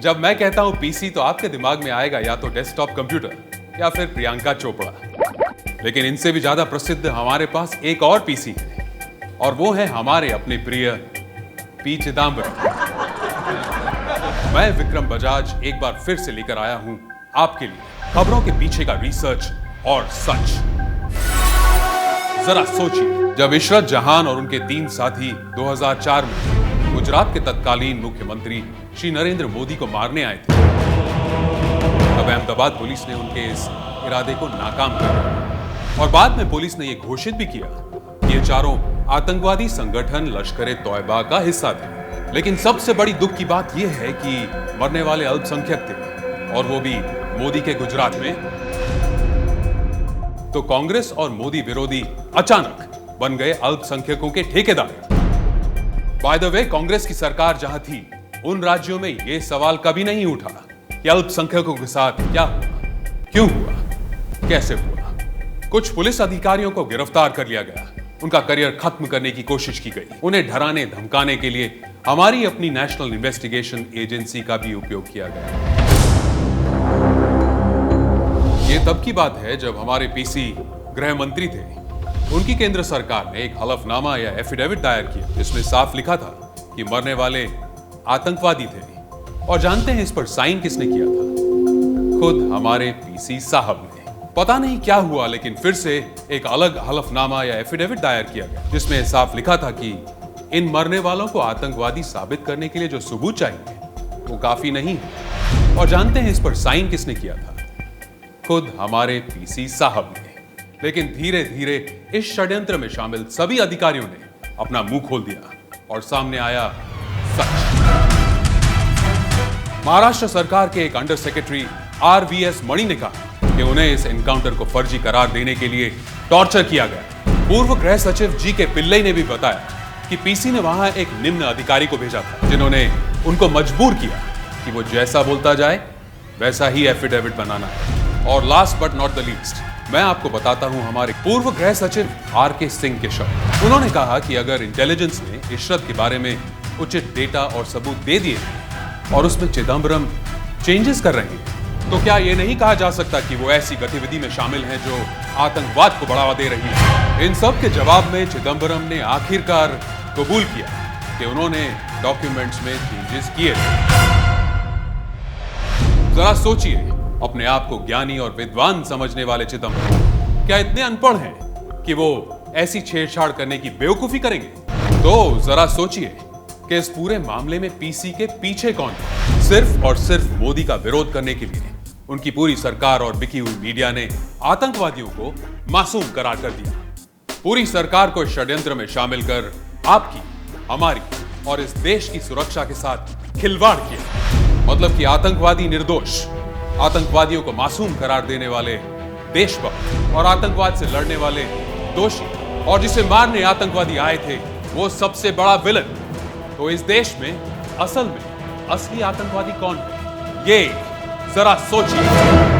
जब मैं कहता हूं पीसी तो आपके दिमाग में आएगा या तो डेस्कटॉप कंप्यूटर या फिर प्रियंका चोपड़ा। लेकिन इनसे भी ज्यादा प्रसिद्ध हमारे पास एक और पीसी है और वो है हमारे अपने प्रिय पी चिदंबरम। मैं विक्रम बजाज एक बार फिर से लेकर आया हूं आपके लिए खबरों के पीछे का रिसर्च और सच। जरा सोचिए, जब इशरत जहान और उनके 3 साथी 2004 में गुजरात के तत्कालीन मुख्यमंत्री श्री नरेंद्र मोदी को मारने आए थे, तब अहमदाबाद पुलिस ने उनके इस इरादे को नाकाम कर दिया और बाद में पुलिस ने यह घोषित भी किया कि ये चारों आतंकवादी संगठन लश्कर ए तौयबा का हिस्सा थे। लेकिन सबसे बड़ी दुख की बात यह है कि मरने वाले अल्पसंख्यक थे और वो भी मोदी के गुजरात में। तो कांग्रेस और मोदी विरोधी अचानक बन गए अल्पसंख्यकों के ठेकेदार। बाय द वे, कांग्रेस की सरकार जहां थी उन राज्यों में यह सवाल कभी नहीं उठा कि अल्पसंख्यकों के साथ क्या हुआ, क्यों हुआ, कैसे हुआ। कुछ पुलिस अधिकारियों को गिरफ्तार कर लिया गया, उनका करियर खत्म करने की कोशिश की गई, उन्हें डराने धमकाने के लिए हमारी अपनी नेशनल इन्वेस्टिगेशन एजेंसी का भी उपयोग किया गया। ये तब की बात है जब हमारे पीसी गृह मंत्री थे। उनकी केंद्र सरकार ने एक हलफनामा या एफिडेविट दायर किया जिसमें साफ लिखा था कि मरने वाले आतंकवादी थे। और जानते हैं इस पर साइन किसने किया था? खुद हमारे पीसी साहब ने। पता नहीं क्या हुआ, लेकिन फिर से एक अलग हलफनामा या एफिडेविट दायर किया गया जिसमें साफ लिखा था कि इन मरने वालों को आतंकवादी साबित करने के लिए जो सबूत चाहिए वो काफी नहीं है। और जानते हैं इस पर साइन किसने किया था? खुद हमारे पीसी साहब ने। लेकिन धीरे धीरे इस षड्यंत्र में शामिल सभी अधिकारियों ने अपना मुंह खोल दिया और सामने आया सच। महाराष्ट्र सरकार के एक अंडर सेक्रेटरी RVS मणि ने कहा कि उन्हें इस एनकाउंटर को फर्जी करार देने के लिए टॉर्चर किया गया। पूर्व गृह सचिव GK पिल्लई ने भी बताया कि पीसी ने वहां एक निम्न अधिकारी को भेजा था जिन्होंने उनको मजबूर किया कि वो जैसा बोलता जाए वैसा ही एफिडेविट बनाना है। और last but not the least, मैं आपको बताता हूं हमारे पूर्व गृह सचिव RK सिंह के शब्द। उन्होंने कहा कि अगर इंटेलिजेंस ने इशरत के बारे में उचित डेटा और सबूत दे दिए और उसमें चिदंबरम चेंजेस कर रहे हैं तो क्या यह नहीं कहा जा सकता कि वो ऐसी गतिविधि में शामिल हैं जो आतंकवाद को बढ़ावा दे रही है। इन सब के जवाब में चिदंबरम ने आखिरकार कबूल किया कि उन्होंने डॉक्यूमेंट्स में चेंजेस किए थे। जरा सोचिए, अपने आप को ज्ञानी और विद्वान समझने वाले चिदंबरम क्या इतने अनपढ़ हैं कि वो ऐसी छेड़छाड़ करने की बेवकूफी करेंगे? तो जरा सोचिए कि इस पूरे मामले में पीसी के पीछे कौन है। सिर्फ और सिर्फ मोदी का विरोध करने के लिए उनकी पूरी सरकार और बिकी हुई मीडिया ने आतंकवादियों को मासूम करार कर दिया। पूरी सरकार को षड्यंत्र में शामिल कर आपकी, हमारी और इस देश की सुरक्षा के साथ खिलवाड़ किया। मतलब कि आतंकवादी निर्दोष, आतंकवादियों को मासूम करार देने वाले देशभक्त और आतंकवाद से लड़ने वाले दोषी और जिसे मारने आतंकवादी आए थे वो सबसे बड़ा विलन। तो इस देश में असल में असली आतंकवादी कौन है? ये जरा सोचिए।